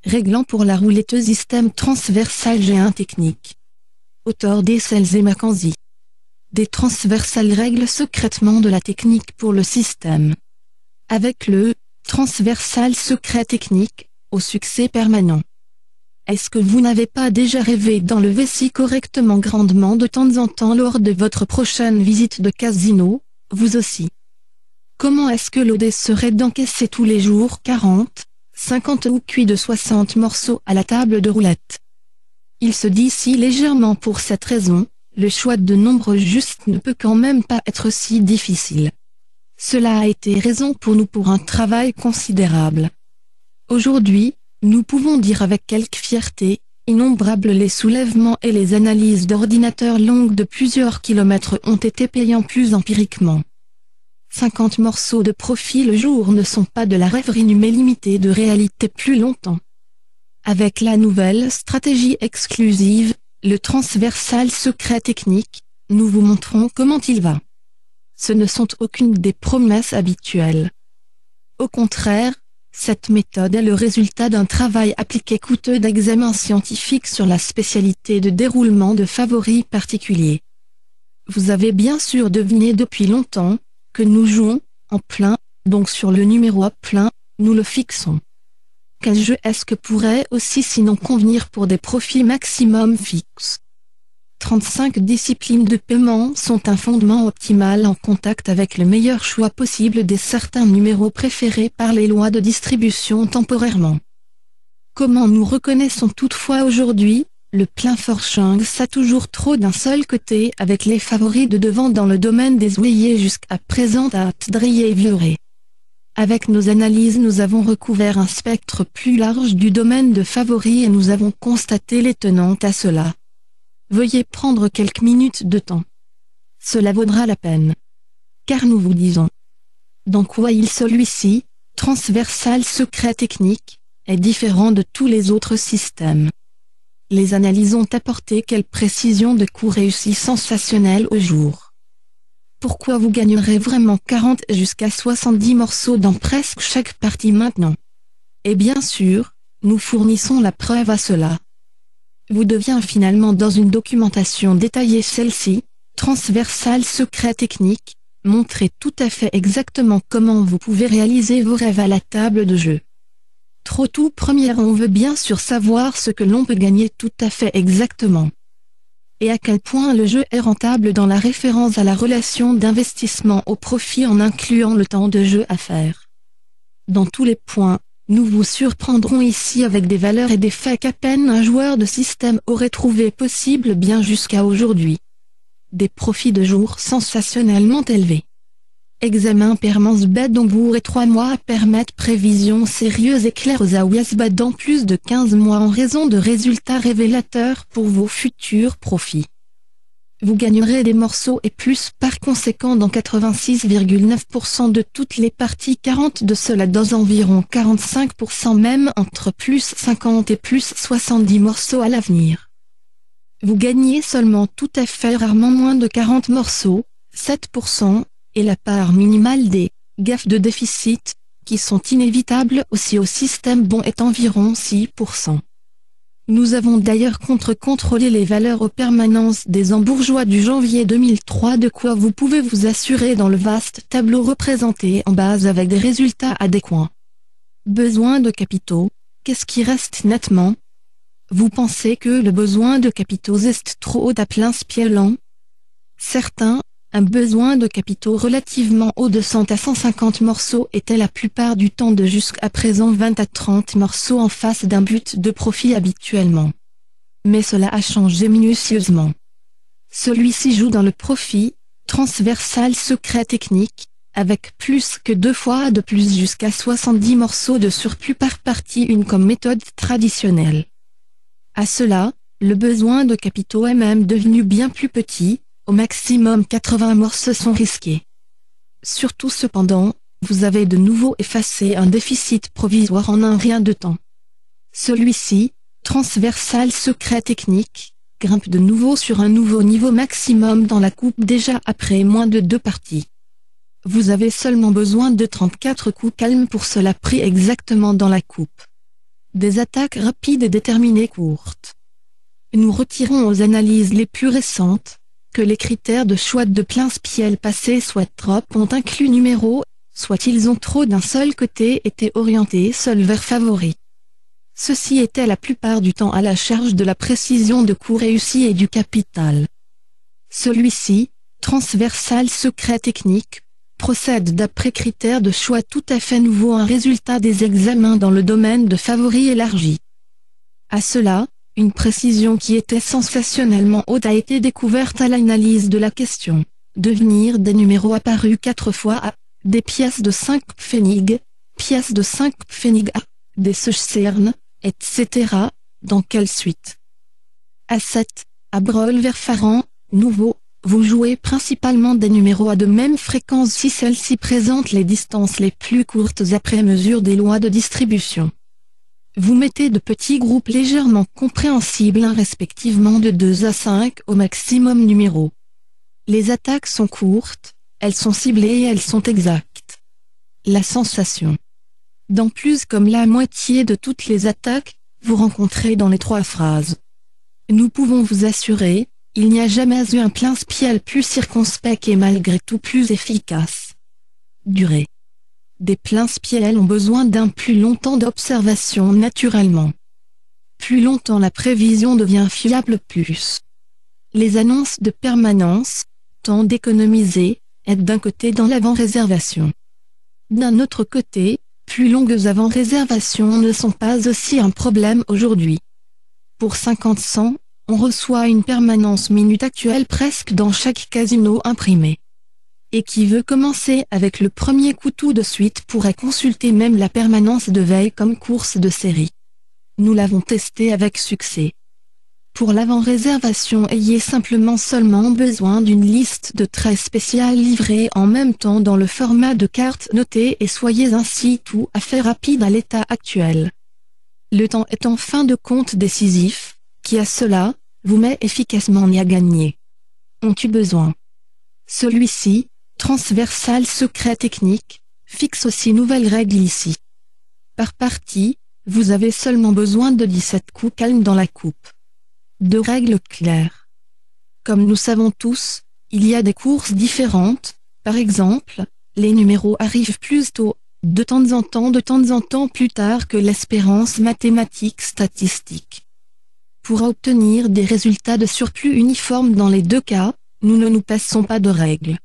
réglant pour la rouletteuse système transversal G1 technique. Auteur Dessels et Mackenzie. Des transversales règles secrètement de la technique pour le système. Avec le transversal secret technique, au succès permanent. Est-ce que vous n'avez pas déjà rêvé d'enlever si correctement grandement de temps en temps lors de votre prochaine visite de casino, vous aussi? Comment est-ce que l'OD serait d'encaisser tous les jours 40, 50 ou cuit de 60 morceaux à la table de roulette? Il se dit si légèrement pour cette raison, le choix de nombre juste ne peut quand même pas être si difficile. Cela a été raison pour nous pour un travail considérable. Aujourd'hui, nous pouvons dire avec quelque fierté, innombrables les soulèvements et les analyses d'ordinateurs longues de plusieurs kilomètres ont été payants plus empiriquement. 50 morceaux de profit le jour ne sont pas de la rêverie mais limitée de réalité plus longtemps. Avec la nouvelle stratégie exclusive, le transversal secret technique, nous vous montrons comment il va. Ce ne sont aucune des promesses habituelles. Au contraire, cette méthode est le résultat d'un travail appliqué coûteux d'examen scientifique sur la spécialité de déroulement de favoris particuliers. Vous avez bien sûr deviné depuis longtemps que nous jouons en plein, donc sur le numéro à plein, nous le fixons. Quel jeu est-ce que pourrait aussi sinon convenir pour des profits maximum fixes? 35 disciplines de paiement sont un fondement optimal en contact avec le meilleur choix possible des certains numéros préférés par les lois de distribution temporairement. Comment nous reconnaissons toutefois aujourd'hui, le plein forchung ça toujours trop d'un seul côté avec les favoris de devant dans le domaine des oubliés jusqu'à présent à Tdrier et Vioré. Avec nos analyses nous avons recouvert un spectre plus large du domaine de favoris et nous avons constaté les tenantes à cela. Veuillez prendre quelques minutes de temps. Cela vaudra la peine. Car nous vous disons. Dans quoi celui-ci, transversal secret technique, est différent de tous les autres systèmes. Les analyses ont apporté quelle précision de coups réussis sensationnels au jour. Pourquoi vous gagnerez vraiment 40 jusqu'à 70 morceaux dans presque chaque partie maintenant? Et bien sûr, nous fournissons la preuve à cela. Vous deviez finalement dans une documentation détaillée celle-ci, transversale secret technique, montrer tout à fait exactement comment vous pouvez réaliser vos rêves à la table de jeu. Trop tout première on veut bien sûr savoir ce que l'on peut gagner tout à fait exactement. Et à quel point le jeu est rentable dans la référence à la relation d'investissement au profit en incluant le temps de jeu à faire. Dans tous les points, nous vous surprendrons ici avec des valeurs et des faits qu'à peine un joueur de système aurait trouvé possible bien jusqu'à aujourd'hui. Des profits de jour sensationnellement élevés. Examen permanence bête d'Ombourg et 3 mois à permettre prévisions sérieuses et claires à Ouiasbad dans plus de 15 mois en raison de résultats révélateurs pour vos futurs profits. Vous gagnerez des morceaux et plus par conséquent dans 86,9% de toutes les parties 40 de cela dans environ 45% même entre plus 50 et plus 70 morceaux à l'avenir. Vous gagnez seulement tout à fait rarement moins de 40 morceaux, 7%, et la part minimale des gaffes de déficit, qui sont inévitables aussi au système bon est environ 6%. Nous avons d'ailleurs contrôlé les valeurs aux permanences des embourgeois du janvier 2003 de quoi vous pouvez vous assurer dans le vaste tableau représenté en bas avec des résultats adéquats. Besoin de capitaux, qu'est-ce qui reste nettement? Vous pensez que le besoin de capitaux est trop haut à plein spielant? Certains, un besoin de capitaux relativement haut de 100 à 150 morceaux était la plupart du temps de jusqu'à présent 20 à 30 morceaux en face d'un but de profit habituellement. Mais cela a changé minutieusement. Celui-ci joue dans le profit, transversal secret technique, avec plus que 2 fois de plus jusqu'à 70 morceaux de surplus par partie une comme méthode traditionnelle. À cela, le besoin de capitaux est même devenu bien plus petit. Au maximum 80 morceaux sont risqués. Surtout cependant, vous avez de nouveau effacé un déficit provisoire en un rien de temps. Celui-ci, transversal secret technique, grimpe de nouveau sur un nouveau niveau maximum dans la coupe déjà après moins de 2 parties. Vous avez seulement besoin de 34 coups calmes pour cela pris exactement dans la coupe. Des attaques rapides et déterminées courtes. Nous retirons aux analyses les plus récentes que les critères de choix de Plainspiel passés soit trop ont inclus numéro, soit ils ont trop d'un seul côté été orientés seul vers favori. Ceci était la plupart du temps à la charge de la précision de coup réussi et du capital. Celui-ci, transversal secret technique, procède d'après critères de choix tout à fait nouveaux, un résultat des examens dans le domaine de favori élargi. À cela, une précision qui était sensationnellement haute a été découverte à l'analyse de la question. Devenir des numéros apparus 4 fois à des pièces de 5 Pfennig, pièces de 5 Pfennig à des Sechsern, etc. Dans quelle suite? À 7, à Breuil-Verfahren, nouveau, vous jouez principalement des numéros à de même fréquence si celles-ci présentent les distances les plus courtes après mesure des lois de distribution. Vous mettez de petits groupes légèrement compréhensibles respectivement de 2 à 5 au maximum numéros. Les attaques sont courtes, elles sont ciblées et elles sont exactes. La sensation. Dans plus comme la moitié de toutes les attaques, vous rencontrez dans les 3 phrases. Nous pouvons vous assurer, il n'y a jamais eu un Plainspiel plus circonspect et malgré tout plus efficace. Durée. Des Plainspiels ont besoin d'un plus long temps d'observation naturellement. Plus longtemps la prévision devient fiable plus. Les annonces de permanence, temps d'économiser, aident d'un côté dans l'avant-réservation. D'un autre côté, plus longues avant-réservations ne sont pas aussi un problème aujourd'hui. Pour 50 cents, on reçoit une permanence minute actuelle presque dans chaque casino imprimé. Et qui veut commencer avec le premier coup tout de suite pourrait consulter même la permanence de veille comme course de série. Nous l'avons testé avec succès. Pour l'avant-réservation, ayez seulement besoin d'une liste de traits spéciales livrée en même temps dans le format de carte notée et soyez ainsi tout à fait rapide à l'état actuel. Le temps est en fin de compte décisif, qui à cela, vous met efficacement à gagner. Ont-tu besoin? Celui-ci, transversal secret technique, fixe aussi nouvelle règle ici. Par partie, vous avez seulement besoin de 17 coups calmes dans la coupe. 2 règles claires. Comme nous savons tous, il y a des courses différentes, par exemple, les numéros arrivent plus tôt, de temps en temps plus tard que l'espérance mathématique statistique. Pour obtenir des résultats de surplus uniformes dans les 2 cas, nous ne nous passons pas de règles.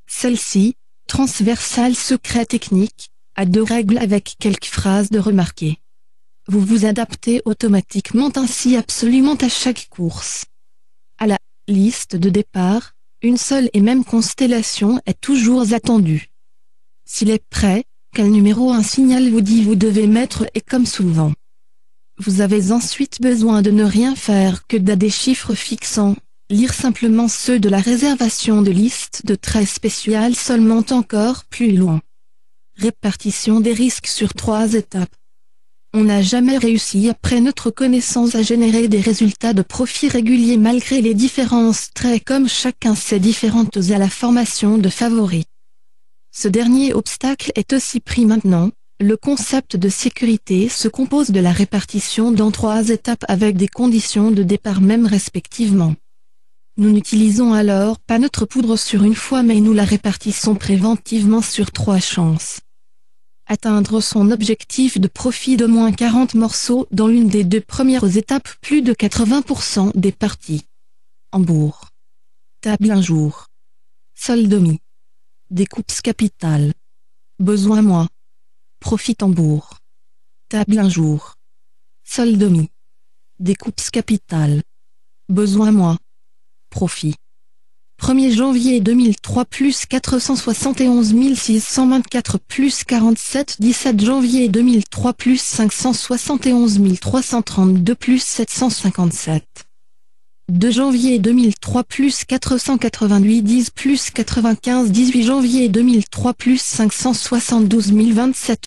Celle-ci, transversale secret technique, a 2 règles avec quelques phrases de remarquer. Vous vous adaptez automatiquement ainsi absolument à chaque course. À la liste de départ, une seule et même constellation est toujours attendue. S'il est prêt, quel numéro un signal vous dit vous devez mettre et comme souvent. Vous avez ensuite besoin de ne rien faire que des chiffres fixants, lire simplement ceux de la réservation de liste de traits spéciales seulement encore plus loin. Répartition des risques sur 3 étapes. On n'a jamais réussi après notre connaissance à générer des résultats de profit réguliers malgré les différences très comme chacun sait différentes à la formation de favoris. Ce dernier obstacle est aussi pris maintenant, le concept de sécurité se compose de la répartition dans 3 étapes avec des conditions de départ même respectivement. Nous n'utilisons alors pas notre poudre sur une fois mais nous la répartissons préventivement sur 3 chances. Atteindre son objectif de profit de moins 40 morceaux dans l'une des 2 premières étapes plus de 80% des parties. Hambourg. Table un jour. Soldomi. Découpes capitale. Besoin moi. Profit Hambourg. Table un jour. Soldomi. Découpes capitale. Besoin moi. Profit. 1er janvier 2003 plus 471 624 plus 47 17 janvier 2003 plus 571 332 plus 757 2 janvier 2003 plus 488 10 plus 95 18 janvier 2003 plus 572 027